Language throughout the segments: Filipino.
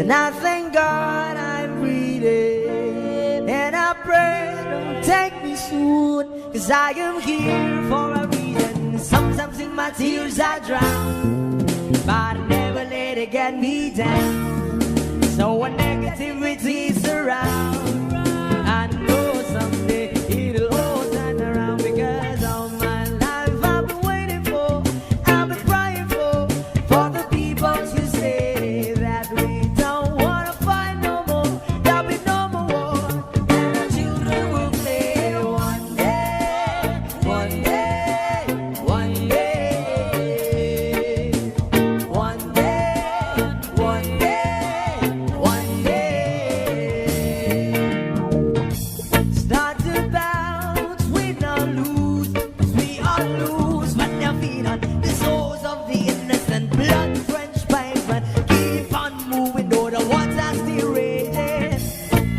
And I thank God I'm breathing, and I pray don't take me soon, 'cause I am here for a reason. Sometimes in my tears I drown, but I never let it get me down. So when negativity surround, I know someday it'll all turn around, because all my life I've been waiting for, I've been crying for the people to say that we don't wanna fight no more, there'll be no more war, and our children will play one day, one day, one day, one day, one day, one day. Start to bounce, we don't lose, 'cause we all lose when they're feeding the souls of the innocent, blood-drenched pavement. Keep on moving, though the water's still raging.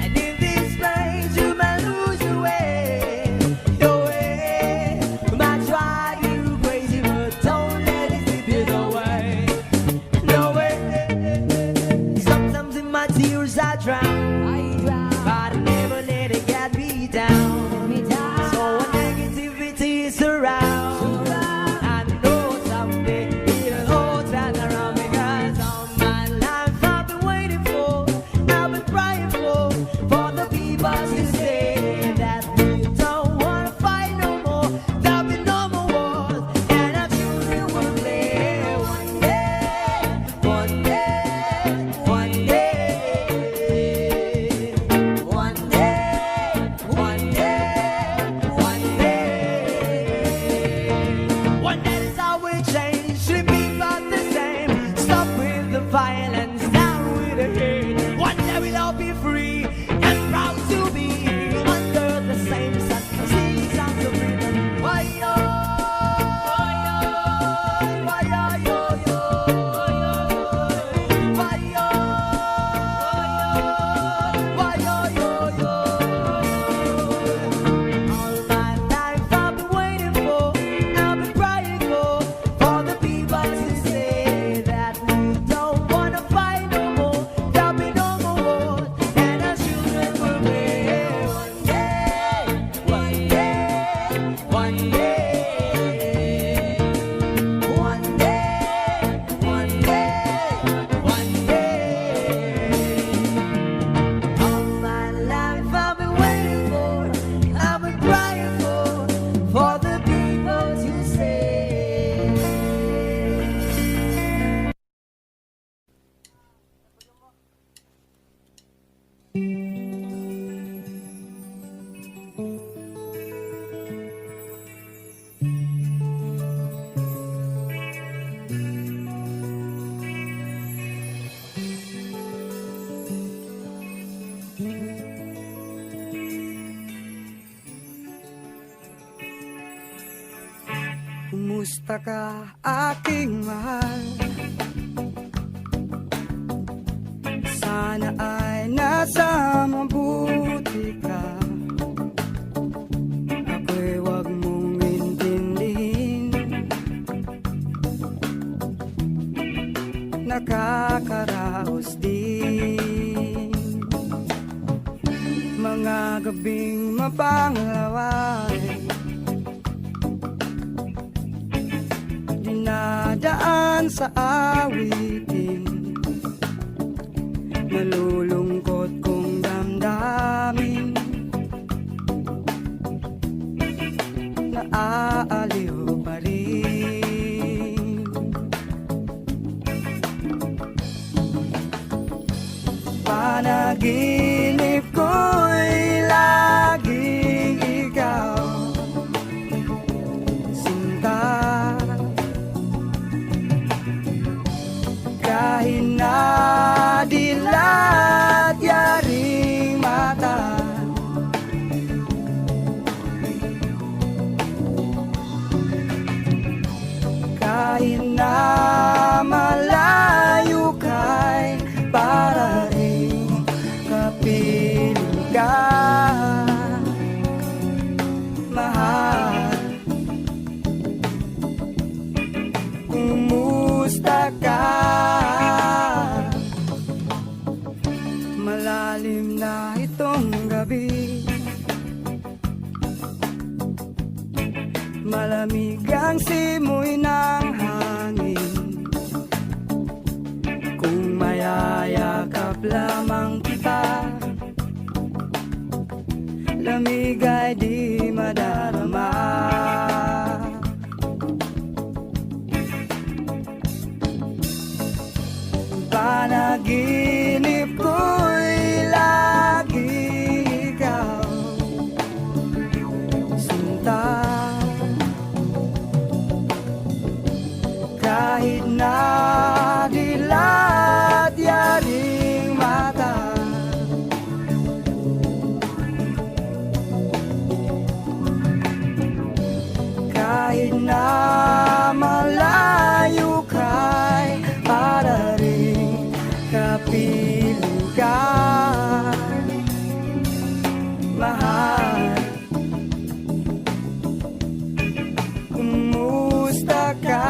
And in this place, you may lose your way, your way. You might drive you crazy, but don't let it slip you away, no way. Sometimes in my tears I drown, but I never let it get me down. So when negativity surrounds, I know someday it'll all turn around, because all my life I've been waiting for, I've been crying for the people to say that we don't wanna fight no more, there'll be no more wars, and our children will play one day, one day, one day, one day, one day, one day. One day is how we change, should be about the same. Stop with the violence, down with the hate. One day we'll all be free and proud to be under the same sun. See sounds of freedom. Why-yo, why-yo, why-yo, yo-yo. Why-yo, why-yo, yo-yo. All my life I've been waiting for, I've been crying for the people to say that we don't wanna fight no more, there'll be no more war, and our children will play one day, one day, one day, one day, one day, one day. All my life I've been waiting for, I've been crying for the people to say. Kumusta ka, aking mahal? Sana ay nasa mabuti ka. Ako'y wag mong intindihin, nakakaraos din. Mga gabing mapanglaway, dinadaan sa awitin, nalulungkot kong damdamin, naaaliw pa rin. Panaginip ko'y laging ikaw, sinta. Kahit na dilat yaring mata, kahit na malayo ka'y para rin kapiling ka, mahal. Kumusta ka? Malalim na itong gabi, malamig ang simoy ng hangin. Kung mayayakap lamang kita, lamig ay di madarama. Panaginip ko'y lagi ikaw, sinta. Kahit na dilat yaring mata, kahit na malayo ka'y para rin kapiling ka, mahal. Kumusta ka?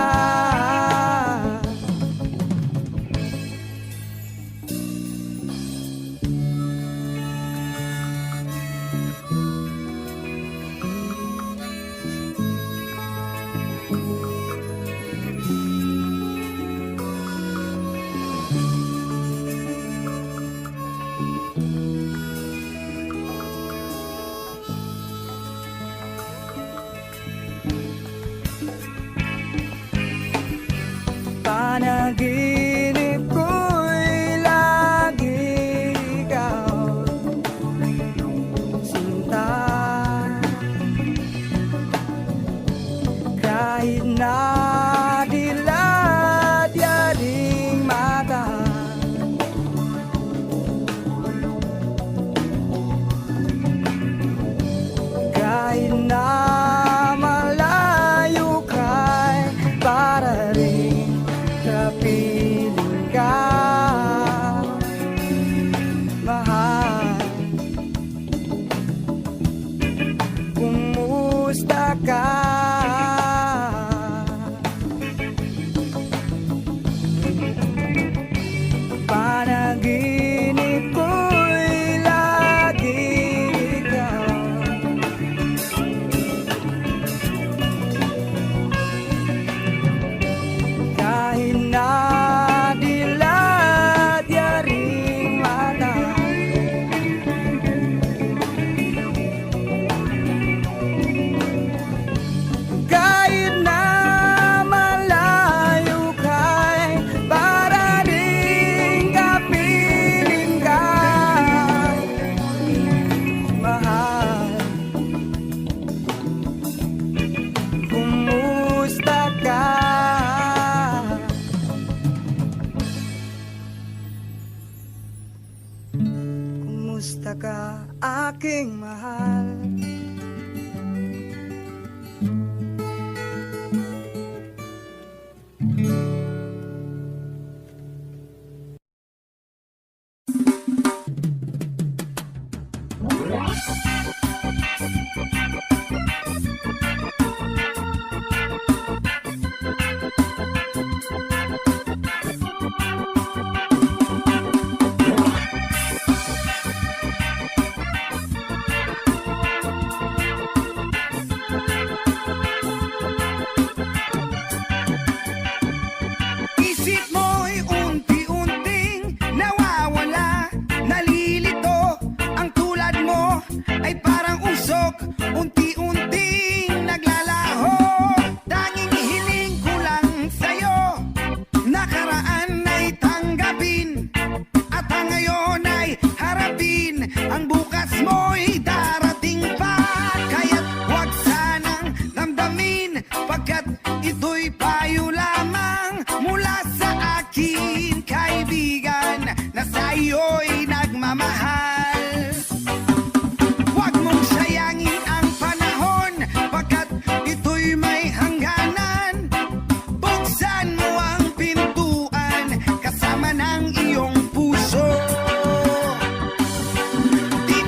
Panaginip ko'y lagi ikaw, sinta. Kahit na dilat yaring mata, kahit na malayo ka'y para rin kapiling ka, mahal. Kumusta ka? Panaginip ko'y lagi ikaw, kahit na dilat yaring mata, kahit na malayo ka'y para rin kapiling ka, mahal. Kumusta ka? Kumusta ka, aking mahal? Isip mo'y unti-unting nawawala, nalilito. Ang tulad mo ay parang usok, unti-unting naglalaho. Tanging hiling ko lang sa'yo, nakaraan ay tanggapin, at ang ngayon ay harapin. Ang bukas mo'y darating pa, kaya't huwag sanang damdamin, pagkat ito'y payo lamang mula sa akin, kaibigan, na sa'yo'y nagmamahal. Huwag mong sayangin ang panahon, pagkat ito'y may hangganan. Buksan mo ang pintuan kasama ng iyong puso. Di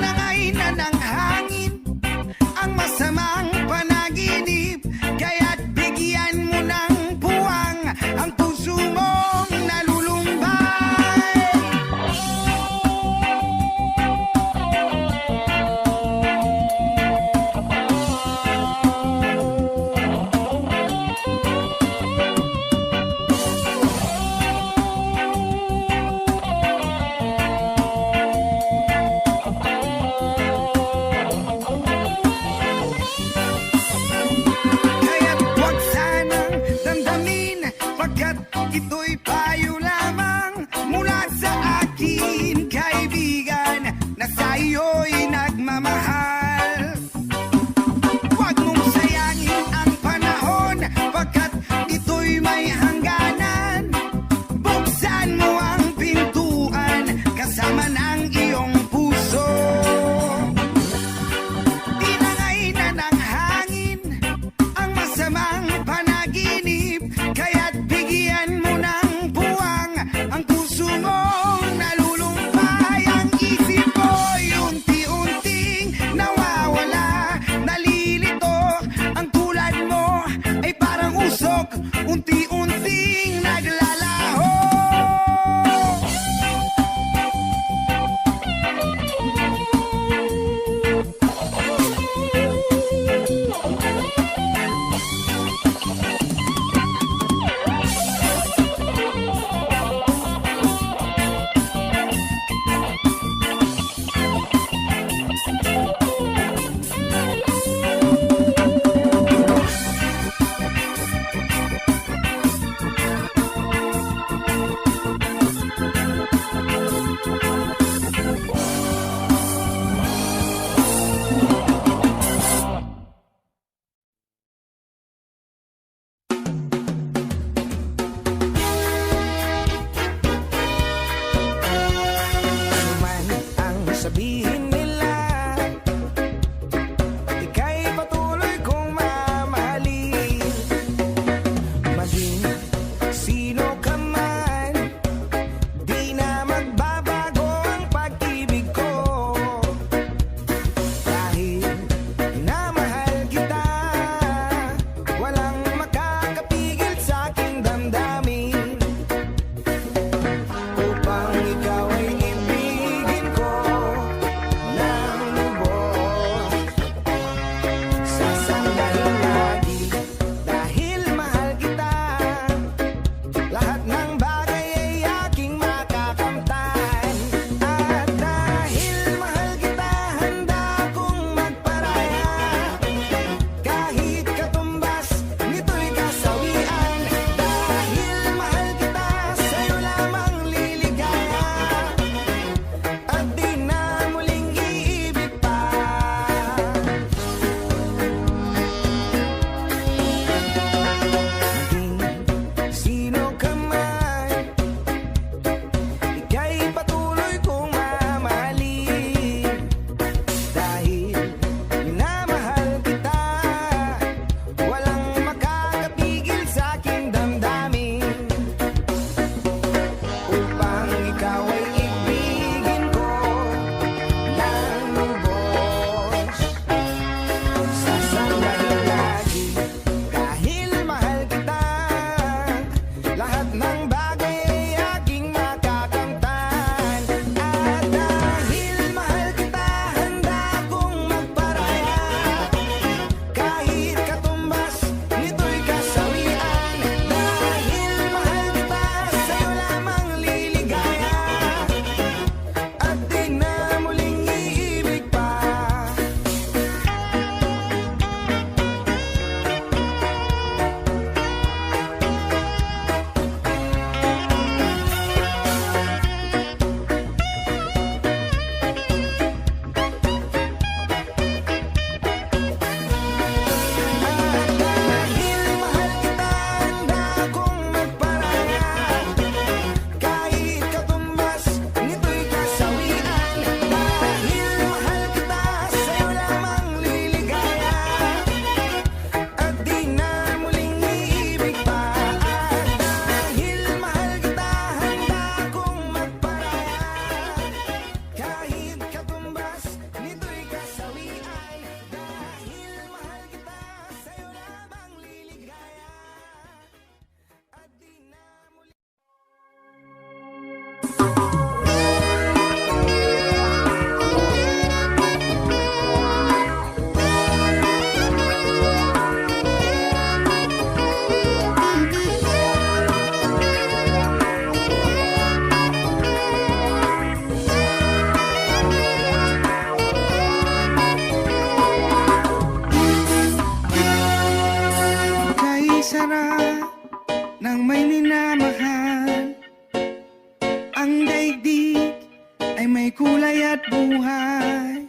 buhay.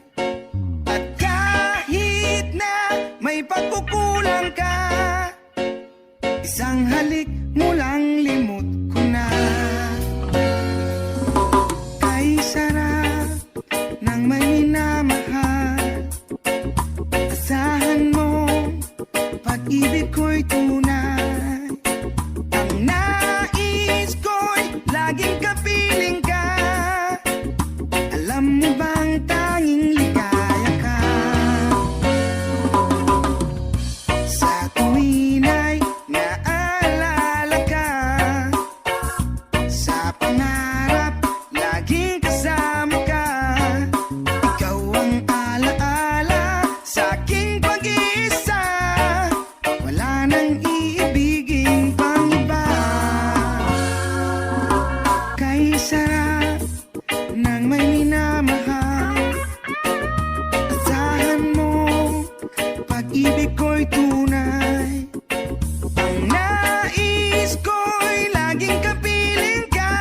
At kahit na may pagkukulang ka, isang halik mo lang limot ko na. Kay sarap ng may minamahal, asahan mo pag-ibig ko'y tunay. Ang nais ko'y laging kapiling ka. Alam mo bang tanging ligaya ka? Sa tuwin ay naalala ka, sa pangarap laging kasama ka. Ikaw ang alaala sa aking pag-iisa. Wala nang iibigin pang iba. Kay sarap ng may minamahal, asahan mo pag-ibig ko'y tunay. Ang nais ko'y laging kapiling ka.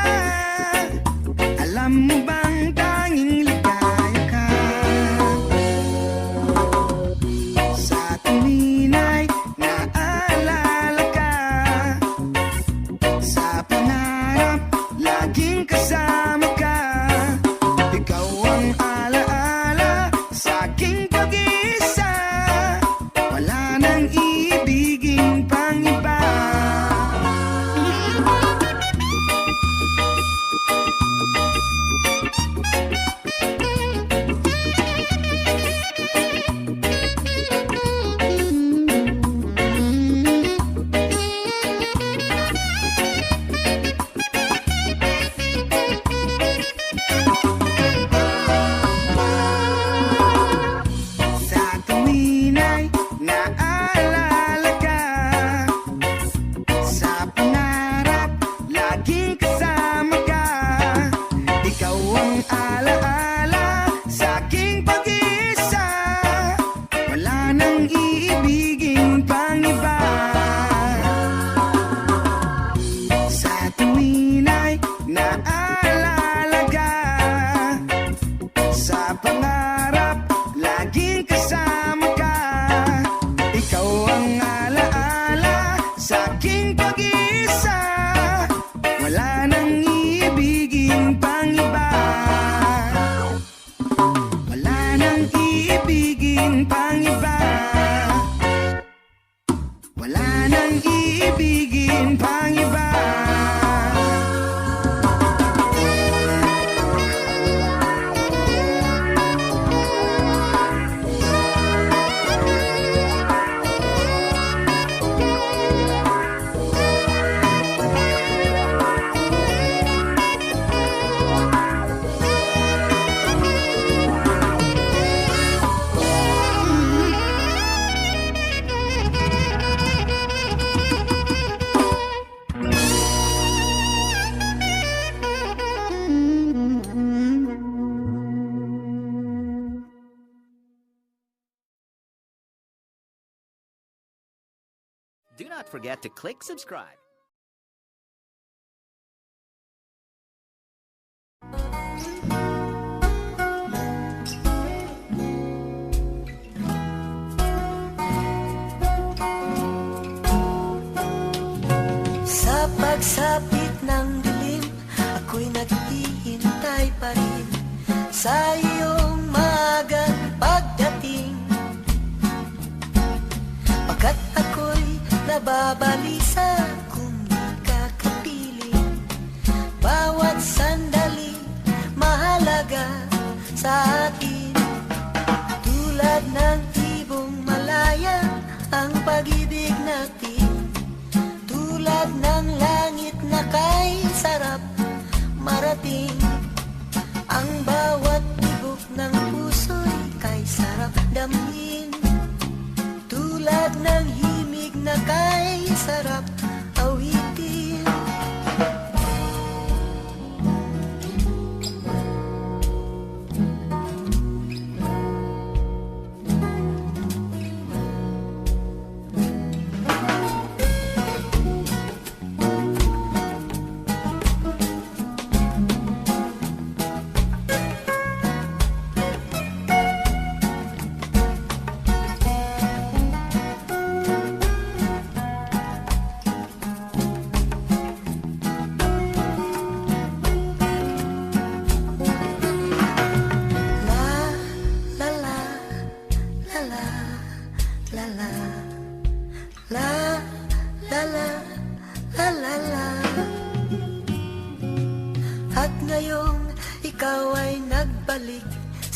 Alam mo bang tanging ligaya ka? Sa tuwin ay naalala ka, sa pangarap laging kasama ka. Ikaw ang alaala sa aking pag-iisa. Wala nang iibigin pang iba. Sa tuwin ay naalala ka, sa pangarap laging kasama ka. Ikaw ang alaala sa aking pag-iisa. Wala nang iibigin pang iba. Sa tuwin ay naalala ka, sa pangarap laging kasama ka. Ikaw ang alaala sa aking pag-iisa. Wala nang iibigin pang iba. Wala nang iibigin pang iba. Wala nang iibigin pang iba. Do not forget to click subscribe. Sa pagsapit ng dilim, ako'y naghihintay pa rin sa iyong maagang pagdating. Pagkat ako'y nababalisa kung di ka kapiling. Bawat sandali mahalaga sa akin. Tulad ng ibong malaya ang pag-ibig natin. Tulad ng langit na kay sarap marating. Ang bawat tibok ng puso'y kay sarap damhin. Tulad ng himig na kay sarap awitin.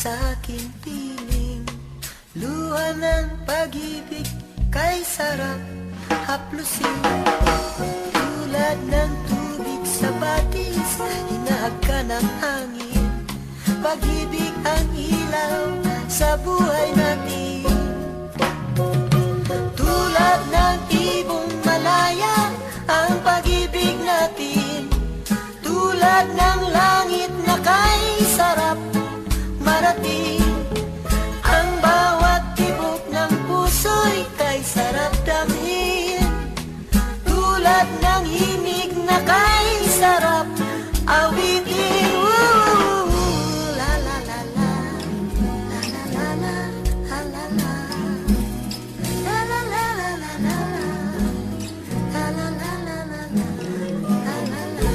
sa aking piling. Luha ng pag-ibig kay sarap haplusin. Tulad ng tubig sa batis, hinahag ka ng hangin. Pag-ibig ang ilaw sa buhay natin. Tulad ng ibong malaya ang pag-ibig natin. Tulad ng langit na kay sarap marating. Ang bawat tibok ng puso'y kay sarap damhin. Tulad ng himig na kay sarap awitin. Woo! La la la la, la la la la, la la la, la la la la la la, la la la la la, la la la.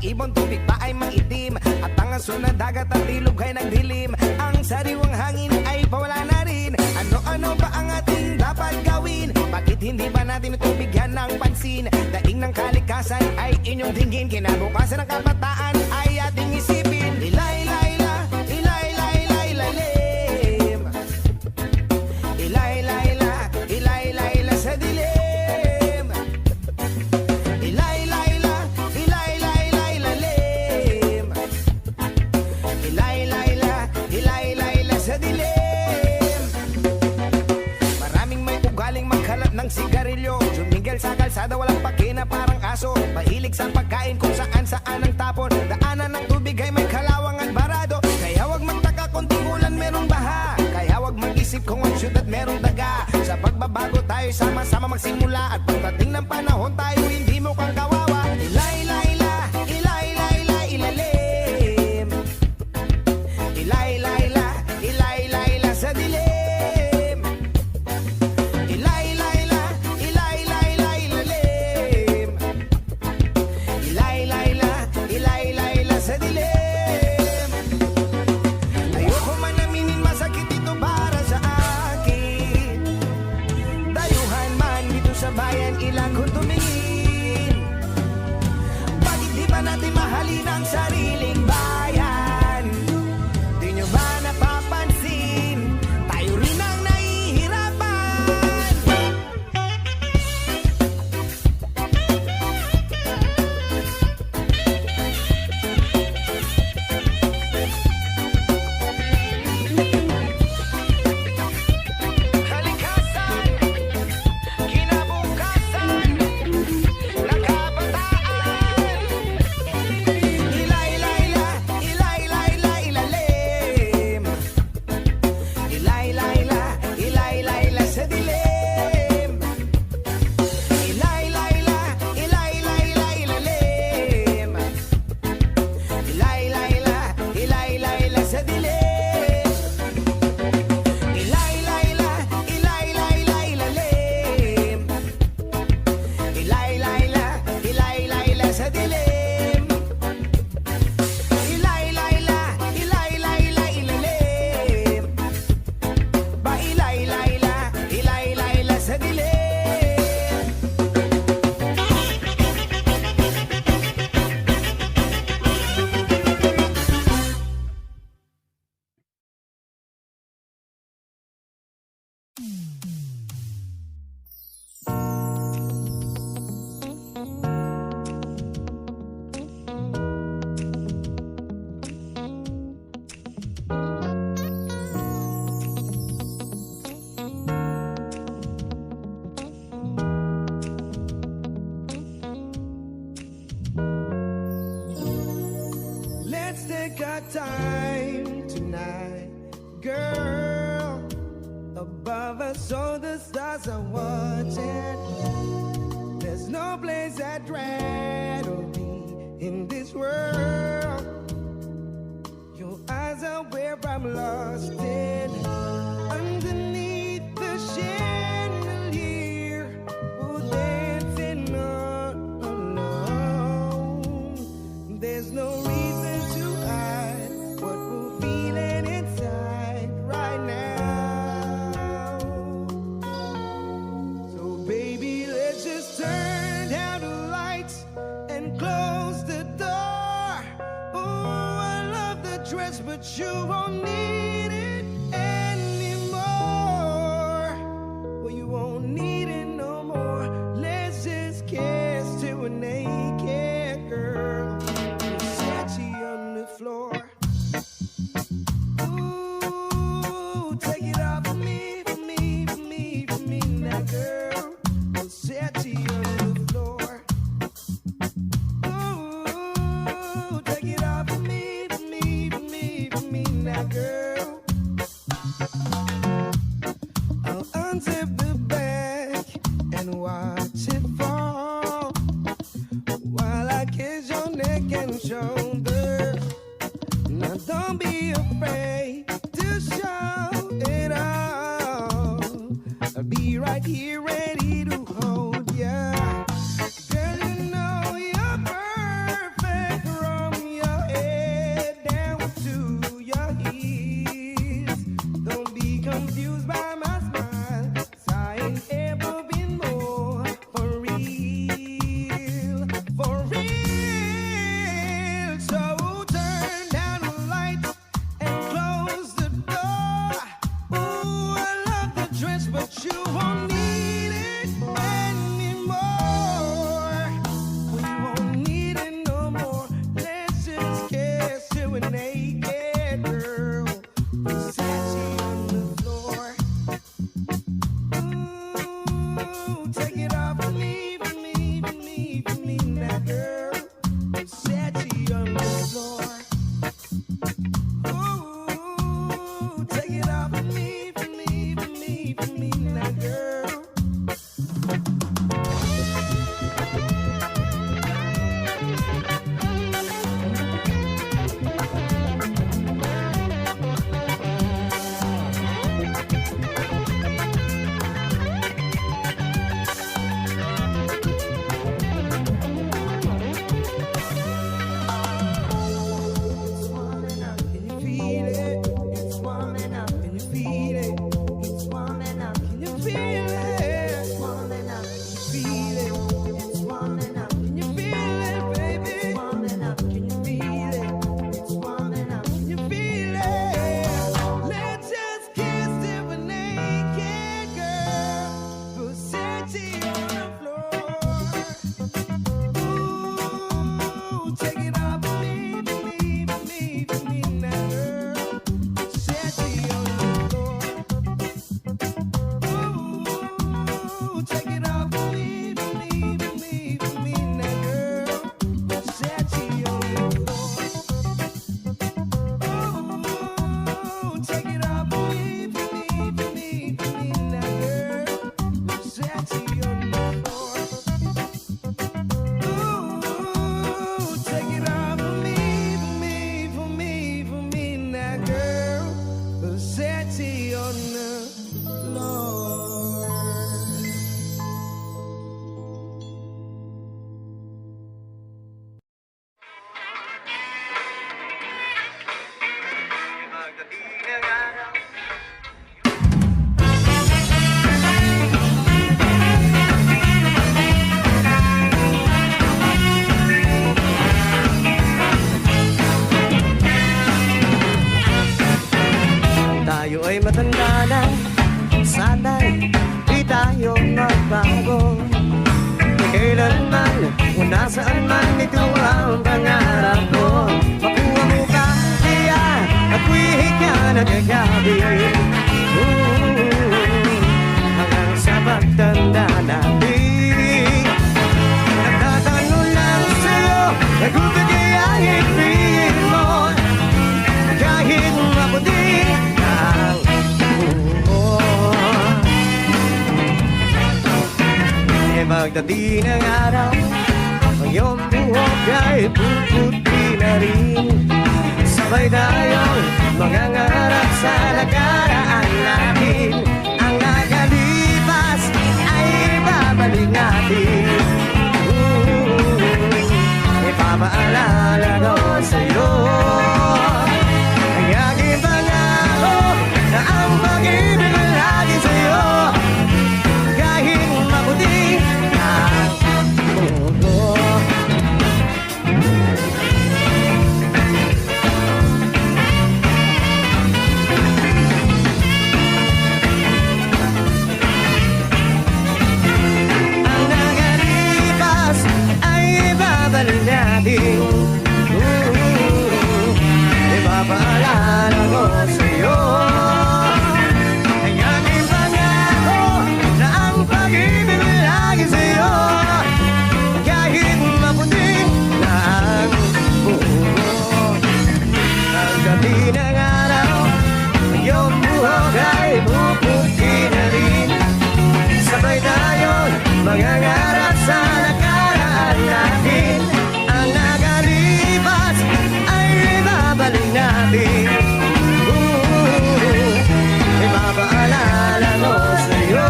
Ibon tubig pa ay maitim at ang aso na dagat at ilog ay nagdilim. Ang sariwang hangin ay pawala na rin. Ano-ano ba ang ating dapat gawin? Bakit hindi ba natin ito bigyan ng pansin? Daing ng kalikasan ay inyong tingin. Kinabukasan ng kabataan ay ating isipin. Ilay-layla, ilay-layla-ilalim. Ilay-layla, ilay-layla sa dilim. Ilay-layla, ilay-layla-ilalim. Ilay-layla, ilay-layla sa dilim. Maraming may ugaling magkalat ng sigarilyo. Sumingil sa kalsada, walang pakina parang aso. Mahilig sa pagkain kung saan-saan ang tapon. Daanan ng tubig ay may kalawang at barado. Kaya wag magtaka kung tingulan merong baha. Kaya wag mag-isip kung ang syudad merong daga. Sa pagbabago tayo sama-sama magsimula. At pagdating ng panahon tayo hindi mo kang kawawa. Ilay-layla, ilay-layla, ilalim. Ilay-layla, ilay-layla sa dilim. Ilay-layla, ilay-layla, ilalim. Ilay-layla, ilay-layla sa dilim. Ayoko man aminin, masakit ito para sa akin. Dayuhan man dito sa bayan, ilang ko tumingin. Bakit di ba natin mahalin ang sariling bayan? Di nyo ba napapansin? Tayo rin ang nahihirapan. Kalikasan, kinabukasan ng kabataan. Ilay-layla, ilay-layla, ilalim. Ilay-layla, ilay-layla sa dilim. Ilay-layla, ilay-layla, ilalim. Ilay-layla, ilay-layla sa dilim. Ilay-layla, ilay-layla, ilalim. Ilay-layla, ilay-layla sa dilim. Ilay-layla, ilay-layla, ilalim. Ba ilay-layla, ilay-layla sa dilim. Let's take our time tonight, girl. us, all the stars are watching. There's no place I'd rather be in this world. Your eyes are where I'm lost in. Underneath the chandelier, we're dancing all alone. There's no reason to hide what we're feeling inside right now. So baby, let's just turn down the lights and close the door. Oh, I love the dress, but you won't need it anymore. Well, you won't need it no more. Let's just kiss to a naked girl. Versace on the floor. Ooh, take it off for me, for me, for me, for me now, girl. Versace on the floor. Ooh, take it off for me, for me, for me, for me now, girl. I'll unzip the bag and watch it fall while I kiss your neck and shoulder. Now don't be afraid to show it all. I'll be right here ready to hold ya. Girl, you know you're perfect from your head down to your heels. Don't be confused by my smile. I ain't ever been more for real, for real. So turn down the lights and close the door. Ooh, I love the dress, but you won't need it anymore. We won't need it no more. Let's just kiss to a naked girl. Versace on the floor. Ooh, take it off for me, for me, for me, for me now, girl. Versace on the floor. Ooh, take it off for me, for me, for me, for me now, girl. It's warming up, can you feel it? It's warming up, can you feel it? It's warming up, can you feel it? It's warming up, can you feel it? It's warming up, can you feel it, baby? It's warming up, can you feel it? It's warming up, can you feel it? Let's just kiss to a naked girl. Versace on the floor. Ooh, take it off for me, for me, for me, for me now, girl. Versace on the floor. Ooh, take it off for me, for me, for me, for me now, girl. Versace on the floor. Ooh, take it off for me, for me, for me, for me now, girl. Versace on the floor. Ooh, take it off for me, for me, for me, for me now, girl. Versace on the floor. Tayo ay matanda na, sana'y di tayo magbago. Kailanman, kung nasaan man, ito ang pangarap ko. Makuha mo ka, kaya ako'y higa na gagabi. Hanggang sa pagtanda natin, nagtatanong lang sa'yo, nagbibigay ang ibig mo. Kahit maputi ang buhok. Pagdating ng araw, ang iyong buhok ay puputi na rin. Sabay tayong mangangarap sa nakaraan natin. Ang nakalipas ay ibabalik natin. Ipapaalala ko sa'yo ang aking pangako na ang pag-ibig ay lagi sa'yo. Kahit maputi ang mundo. Ang nakalipas ay ibabalik natin. Ipapaalala ko sa'yo ang aking pangako na ang pag-ibig ay lagi sa'yo. Kahit maputi na ang buhok. Pagdating ng araw, ang iyong buhok ay puputi na rin. Sabay tayong mangangarap sa nakaraan natin. Ang nakalipas ay ibabalik natin. Ipapaalala ko sa'yo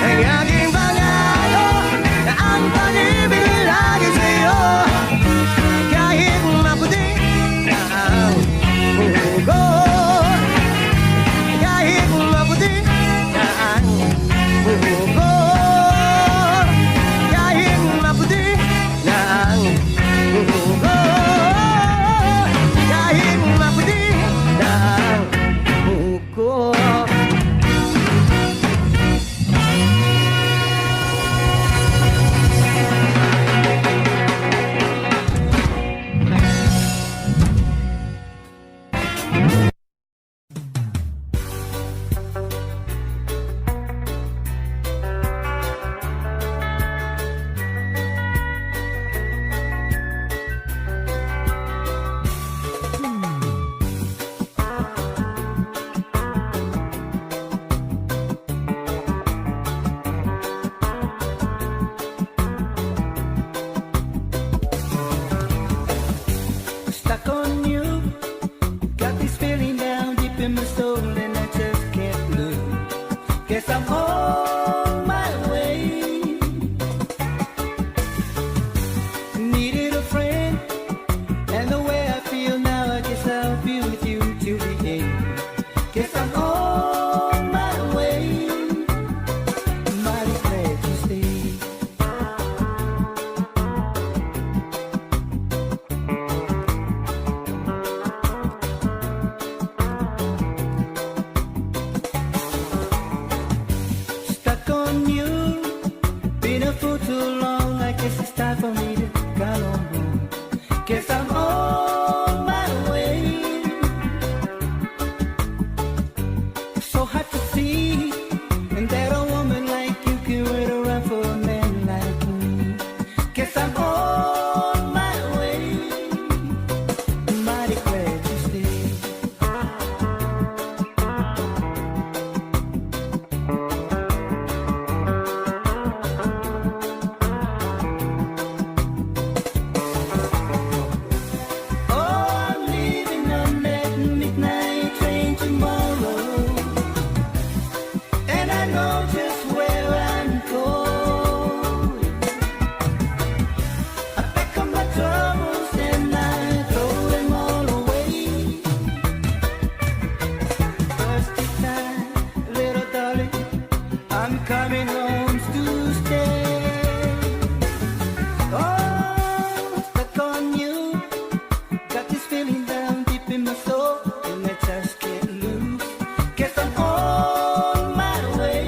ang aking pangako na ang pag-ibig ay lagi sa'yo. Kahit maputi na ang buhok. Kahit maputi na ang buhok. Kahit maputi na ang buhok. Kahit maputi na ang buhok. Stuck on you, got this feeling down deep in my soul and I just can't lose. Guess I'm on my way. Needed a friend, and the way I feel now, I guess I'll be with you till the end. Guess I'm on my way. Mighty glad you stayed. Stuck on you, been a fool too long. I guess it's time for me to go on home. Guess I'm on my way. So hard to see, and that a woman like you can wait around for a man like me. Guess I'm on my way. Mighty glad you stayed. Oh, I'm leaving on that midnight train tomorrow, and I know just where I'm going. I pack up my troubles and I throw them all away. First this time, little darling, I'm coming home to stay. Oh, stuck on you. Got this feeling down deep in my soul, and I just can't lose. Guess I'm on my way.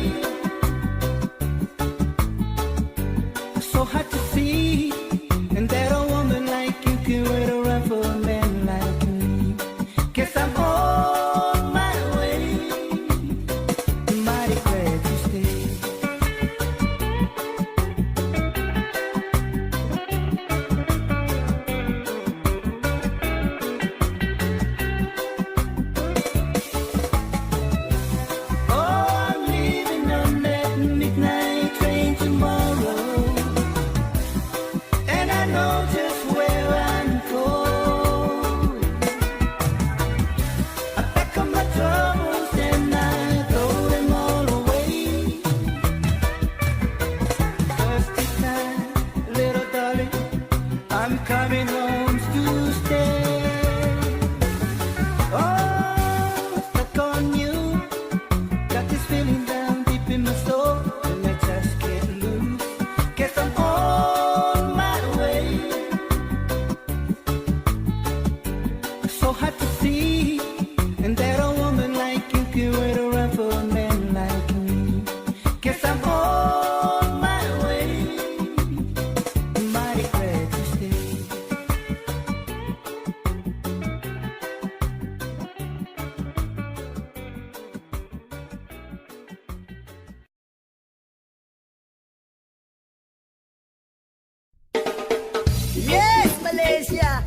So hard to see, and that a woman like you can wait around for a man like me. Guess I'm on my way. Mighty glad you stayed. Yes, Malaysia!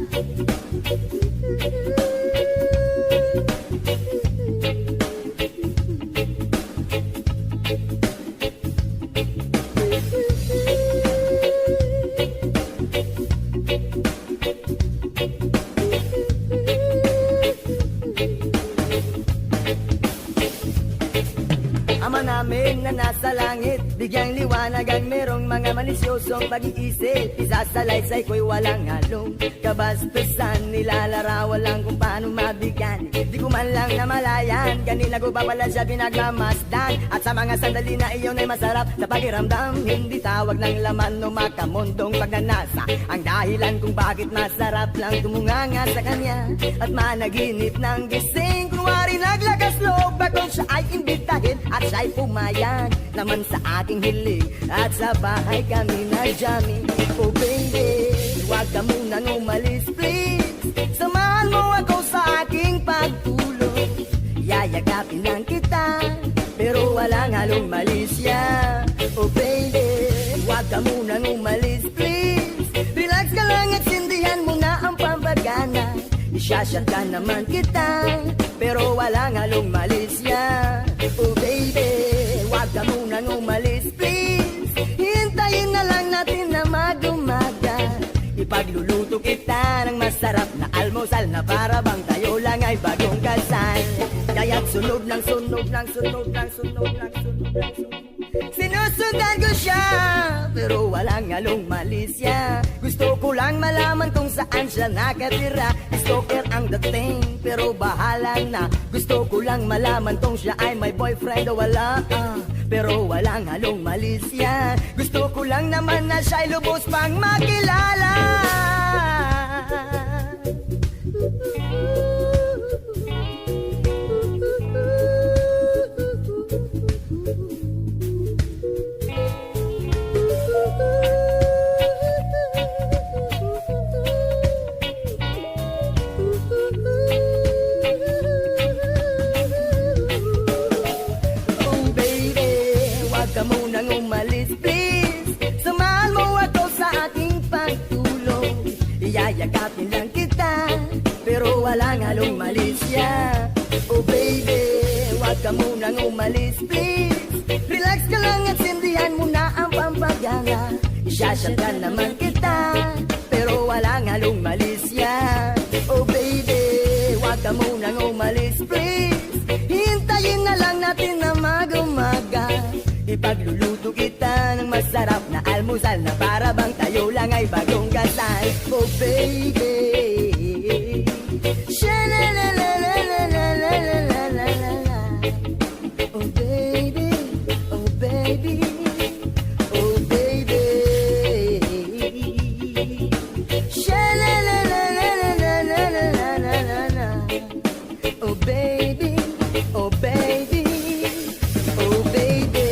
Ama namin na nasa langit, bigyang liwanag ang merong mga malisyosong pag-iisip. Isasalaysay ko'y walang halong kabastusan, nilalarawan lang kung paano mabigyan. Di ko man lang namalayan, kanina ko pa pala siya pinagmamasdan. At sa mga sandali na iyon ay masarap sa pakiramdam, hindi tawag ng laman o makamundong pagnanasa ang dahilan kung bakit masarap lang tumunganga sa kanya. At managinip ng gising, kunwari naglakas loob akong siya ay imbitahin at siya'y pumayag naman sa aking hiling. At sa bahay kami nag-jamming. Oh baby, huwag ka munang umalis please, samahan mo ako sa aking pagtulog. Yayagapin lang kita, pero walang halong malisya. Oh baby, huwag ka munang umalis please, relax ka lang at sindihan mo na ang pampagana. Isyashot ka naman kita, pero walang halong malisya. Oh baby, huwag ka munang umalis please, hintayin na lang natin na mag-umaga. Ipagluluto kita ng masarap na almusal na para bang tayo lang ay bagong kasal. Kaya't sunod ng sunod ng sunod ng sunod ng sunod ng sunod, sinusundan ko siya, pero walang halong malisya. Gusto ko lang malaman kung saan siya nakatira. Stalker ang dating, pero bahala na. Gusto ko lang malaman kung siya ay may boyfriend o wala, pero walang halong malisya. Gusto ko lang naman na siya'y lubos pang makilala. Munang umalis please, samahan mo ako sa aking pagtulog. Iyayagapin lang kita, pero walang halong malisya. Oh baby, huwag ka munang umalis please, relax ka lang at sindihan mo na ang pampagana. Isyashot ka naman kita, pero walang halong malisya. Oh baby, huwag ka munang umalis please, hintayin na lang natin na mag-umaga. Ipagluluto kita ng masarap na almusal na para bang tayo lang ay bagong kasal. Oh baby, sha-la-la-la-la-la-la-la-la-la. Oh baby, oh baby, oh baby, sha-la-la-la-la-la-la-la-la-la. Oh baby, oh baby, oh baby.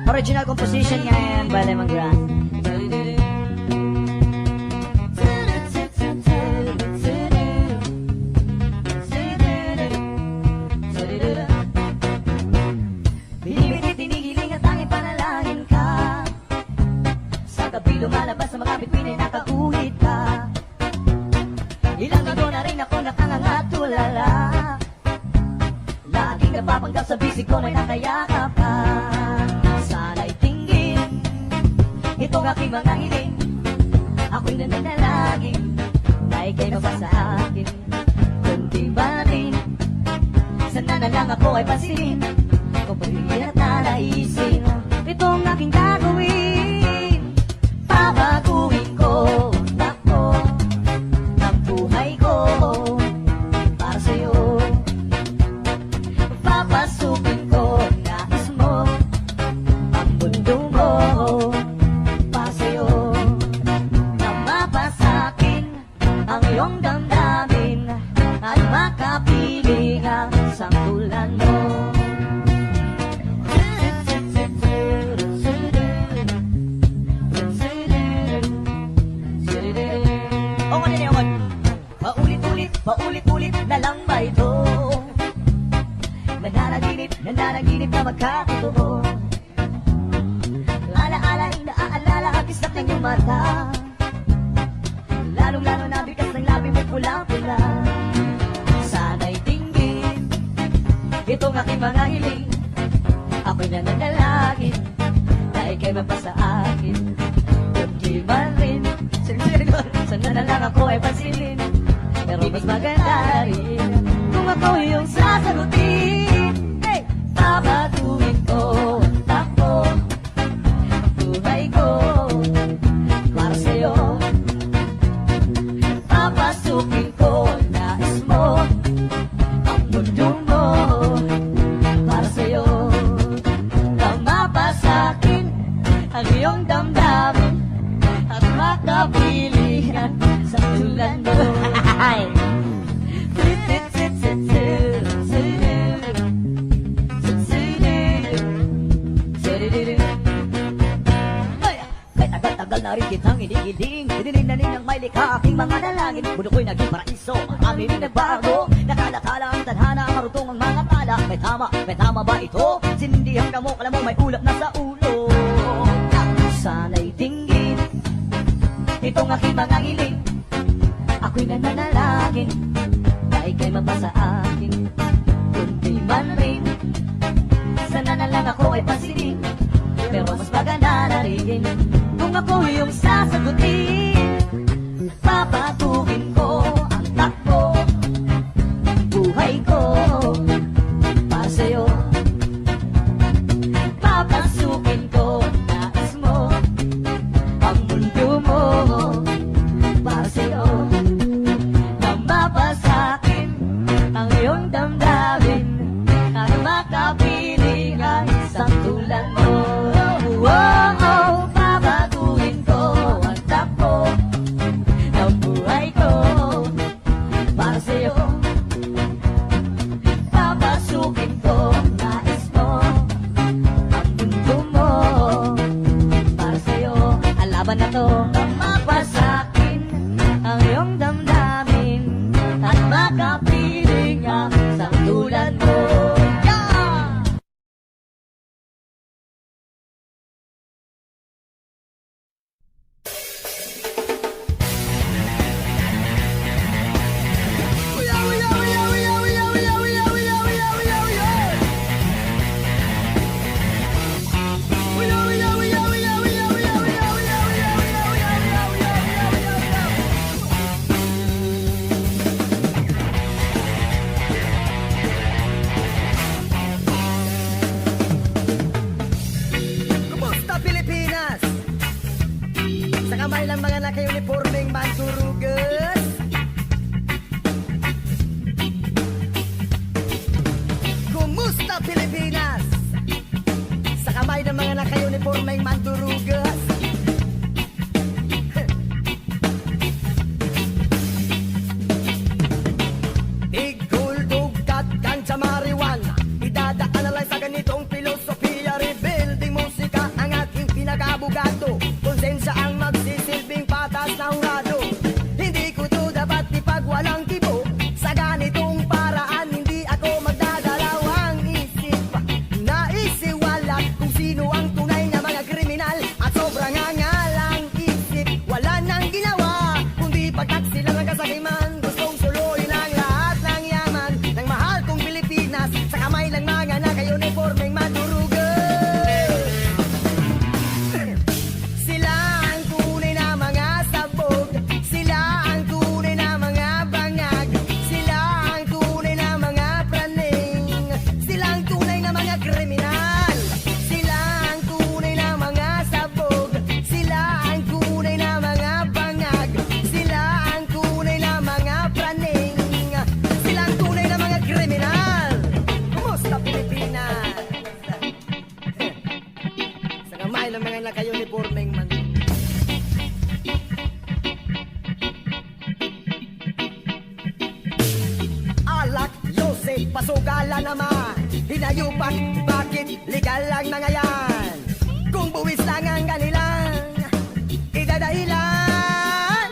Original composition niya yan by Lemongrass. Tinigilin at tanging panalangin ka, sa gabi lumalabas sa mga bituin ay nakauhit ka. Ilang linggo na rin ako nakangangatulala, laging napapanggap sa bisig ko may nakayakap ka. Sana'y tingin itong aking mga hiling, ako'y nananalangin na ika'y mapasa akin. Kundi ba rin sana na lang ako ay pansinin, kung pag-ibig at nalaisin itong aking gagawin. Pabaguhin ko ang takbo ng buhay ko para sa'yo. Papasukin ko ang nais mo, ang mundo mo para sa'yo. Na mapasakin ang iyong damdamin at makapiling ang sangkulan mo. sa totoo. Alaalain na aalala ang kisap ng iyong mata, lalong-lalo na bigas ng labi mo'y pulang-pula. Sana'y tingin itong aking mga hiling, ako'y nananalangin na ika'y mapasa akin. Kundi man rin sana na lang ako ay pansinin, pero mas maganda rin kung ako yung sasagutin. Hey! Papatuhin ko ang takbo, buhay ko para sa'yo. Papasukin ko ang nais mo, ang mundo mo para sa'yo. Tama pa sa'kin ang iyong damdamin at makapilihan sa tulad mo. Kahit tagal-tagal na rin kitang inigiling, Dininanin ng may likha aking mga dalangin. Mundo ko'y naging paraiso, marami rin nagbago. Nakala-kala ang tadhana, marutong ang mga tala. May tama ba ito? Sinindihan ka mo, kala mo may ulap na sa ulo. Sana'y tingin itong aking mga hiling, ako'y nananalangin na ika'y mapasa akin. Kundi man rin sana na lang ako ay pansinin, pero mas maganda na rin kung ako yung sasagutin. Papatuhin ko ang takbo, buhay ko para sa'yo. Papasukin ko ang nais mo, ang mundo mo para sa'yo. Nang mapasakin ang iyong damdamin at makapiling ang isang tulad mo. Papatuhin ko ang takbo ng buhay ko para sa'yo. Papasukin ko ang nais mo, ang mundo mo para sa'yo. Ang laban na to, nang mapasakin ang iyong damdamin at makapiling ang isang tulad mo. Kumusta Pilipinas? Sa kamay lang mga naka-uniformeng mandurugas. Kumusta Pilipinas? Sa kamay ng mga naka-uniformeng mandurugas. Tigul, dugkat, ganja, marijuana, idadaan na lang sa ganitong filosofiya. Rebuilding musika ang ating pinag-abugado. Konsensya ang magsisilbing patas na hurado. Hindi ko to dapat ipagwalang tibo. Sa ganitong paraan hindi ako magdadalawang isip. Naisiwalat kung sino ang tunay na mga kriminal. At sobrang angalang isip, wala nang ginawa kundi pagtaksi lang ang kasakiman. Gustong suluyin ang lahat ng yaman ng mahal kong Pilipinas. Sa kamay lang mga naka-uniformeng mandurugas. Sila ang tunay na mga sabog, sila ang tunay na mga bangag, sila ang tunay na mga praning, sila ang tunay na mga kriminal. Sila ang tunay na mga sabog, sila ang tunay na mga bangag, sila ang tunay na mga praning, sila ang tunay na mga kriminal. Kumusta Pilipinas? Sa kamay ng mga naka-uniformeng man. Alak, Yosef, pasugala naman. Hinayupak, bakit legal lang na ngayon? Kung buwis lang ang kanilang idadahilan,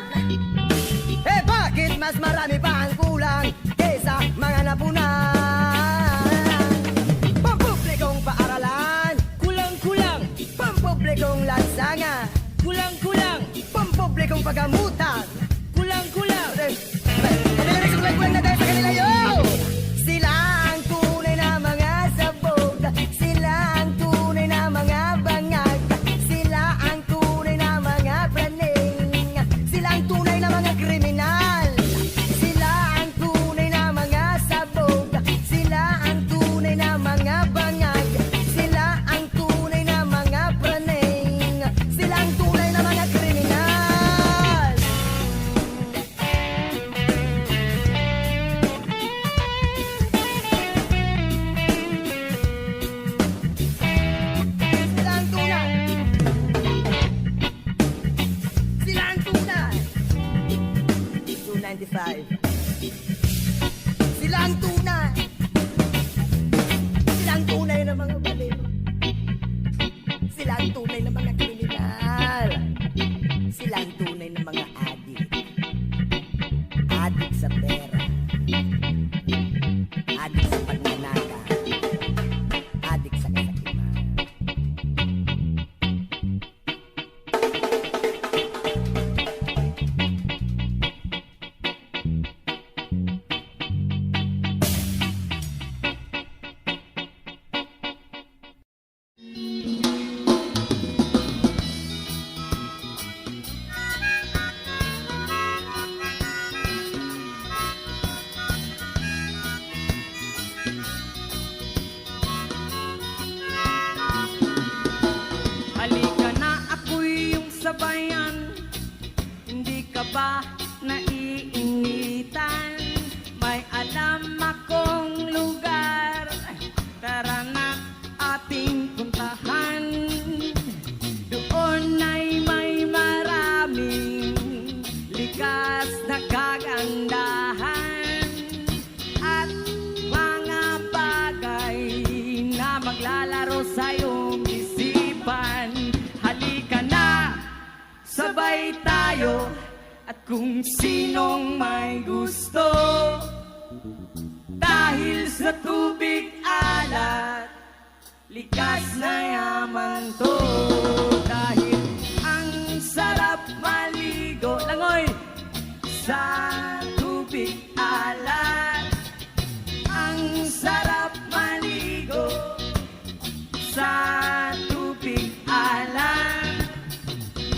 eh bakit mas marami pa ang kulang kesa mga napunan? Pampublikong paaralan mga kulang-kulang pampublikong pagamutan. Kulang-kulang. Pabilis yung kulang na tayo sa kanila, yo! Sila ang tunay na mga sabog. Sila ang tunay na mga bangag. Sila ang tunay na mga praning. Sila ang tunay na mga kriminal. Sila ang tunay na mga sabog. Sila ang tunay na mga bangag. Sila ang tunay na mga praning. Sila ang tunay na mga kriminal. Sila ang tunay. Sila ang tunay. 295. Sila ang tunay. Sila ang tunay na mga baliw. Sila ang tunay na mga kriminal. Sila ang tunay na mga adik. Adik sa pera. Adik sa pagnanaka. Adik sa kasakiman. Halika na, ako'y yung sabayan. Hindi ka ba naiinitan? May alam akong lugar. Tara na ating puntahan. Doon ay may maraming likas na kagandahan at mga bagay na maglalaro sa iyong isipan. Halika na, sabay tayo. At kung sinong may gusto, dahil sa tubig alat, likas na yaman to. Dahil ang sarap maligo, langoy, sa tubig alat. Ang sarap maligo sa tubig alat.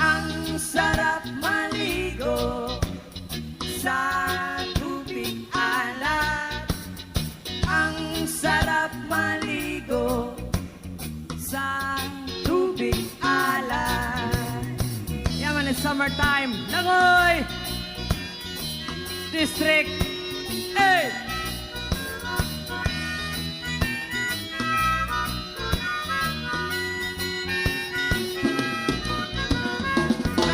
Ang sarap maligo sa tubig alat. Ang sarap maligo sa tubig alat. Yaman, it's summertime. Langoy! District 8!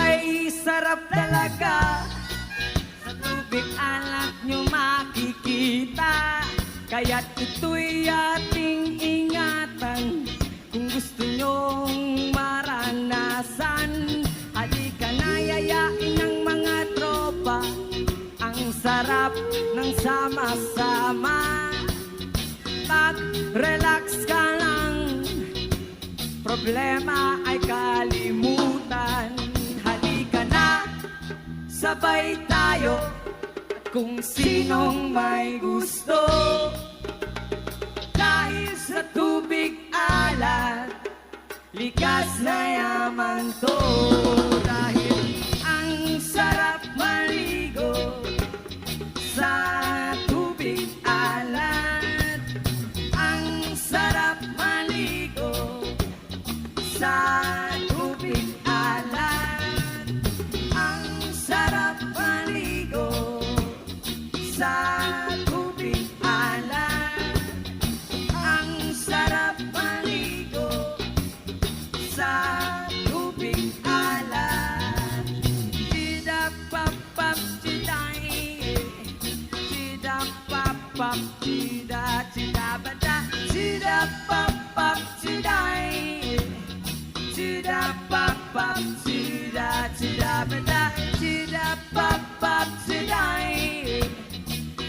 Ay sarap talaga. Sa tubig alat nyo makikita. Kaya't ito'y ating ingatan. Kung gusto nyong maranasan, halika na, yayain ng mga tropa. Ang sarap ng sama-sama. Pag-relax ka lang, problema ay kalimutan. Halika na, sabay tayo. Kung sinong may gusto, dahil sa tubig alat, likas na yaman to. Dahil ang sarap maligo sa tubig alat. Ang sarap maligo sa tubig alat. Ang sarap maligo sa tubig alat. Ang sarap maligo sa tubig alat. Chida-pap-pap, chiday. Chida-pap-pap, chida, chida-bada. Chida-pap-pap, chiday. Chida-pap-pap, chida, chida-bada. Chida-pap-pap, chiday.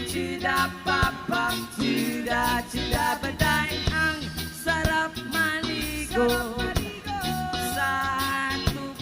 Chida-pap-pap, chida, chida-baday. Ang sarap maligo sa tubig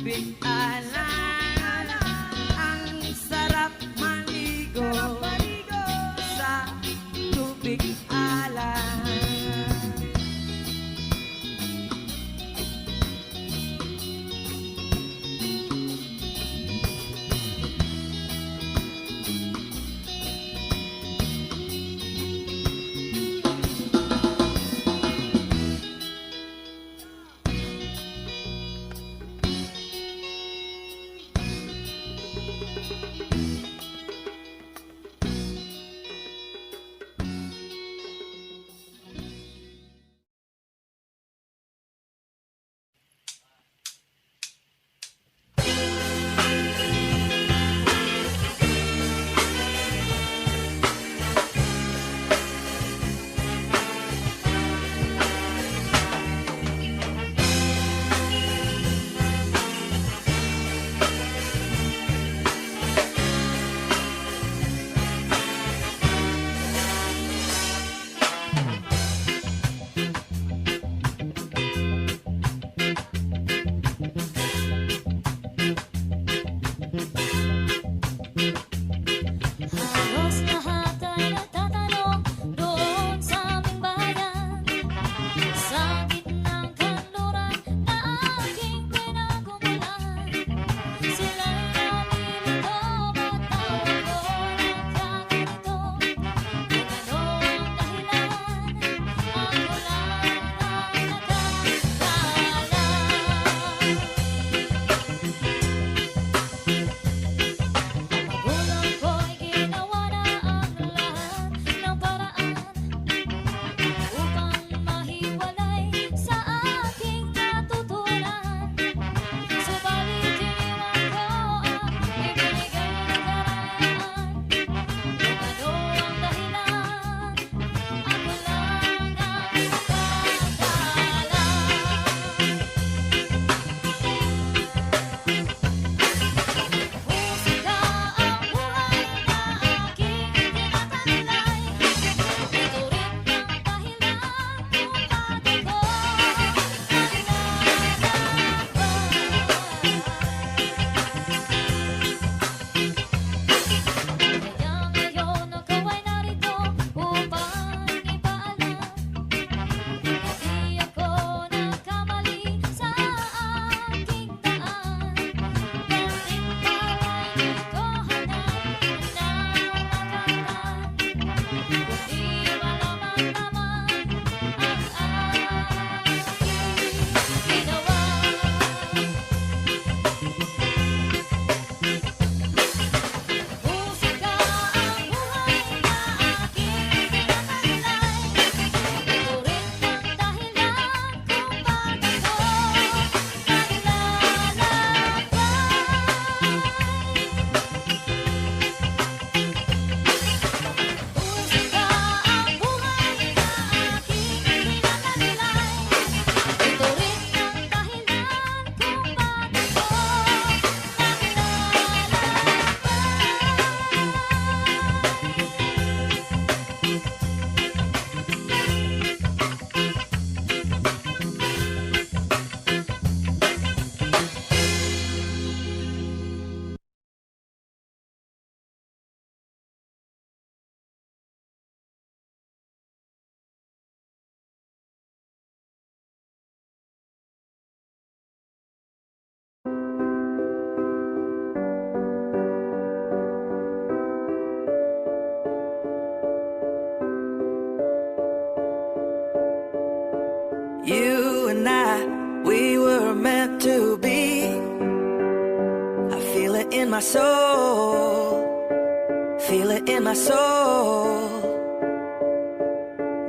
my soul, feel it in my soul.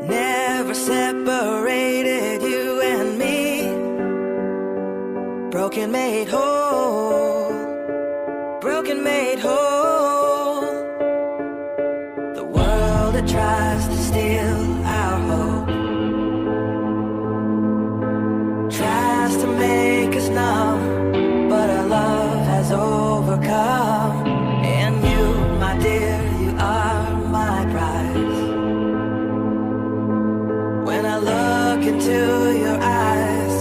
Never separated you and me. Broken made whole, broken made whole. The world that tries to steal our hope tries to make us numb, but our love has overcome. And you, my dear, you are my prize. When I look into your eyes,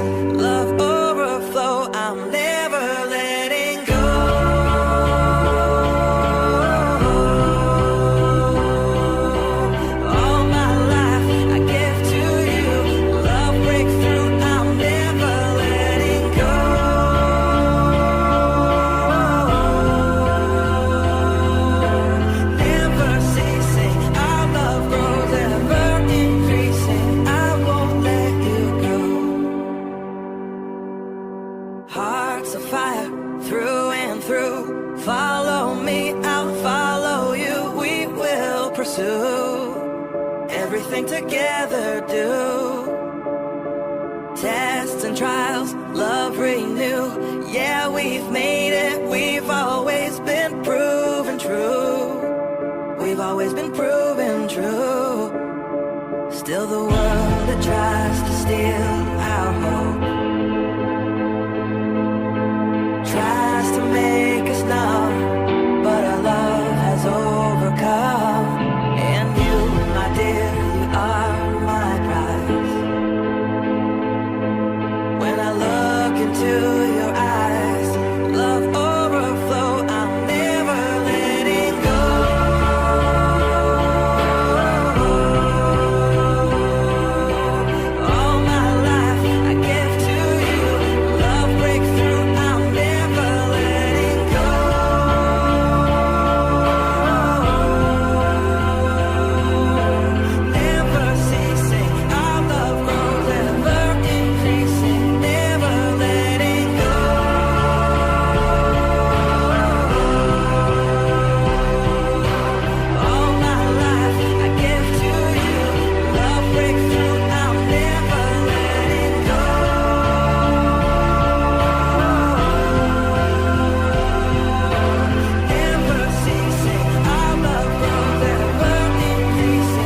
love overflow, I'm never letting go. All my life I give to you, love breakthrough, I'm never letting go. Never ceasing, our love grows ever increasing. I won't let you go. Hearts of fire through and through. Follow me, I'll follow you. We will pursue everything together. Do tests and trials, love renew. Yeah, we've made it. We've always been proven true. We've always been proven true. Still the world that tries to steal our hope tries to make us numb, but our love has overcome. And you, my dear, you are my prize. When I look into your eyes,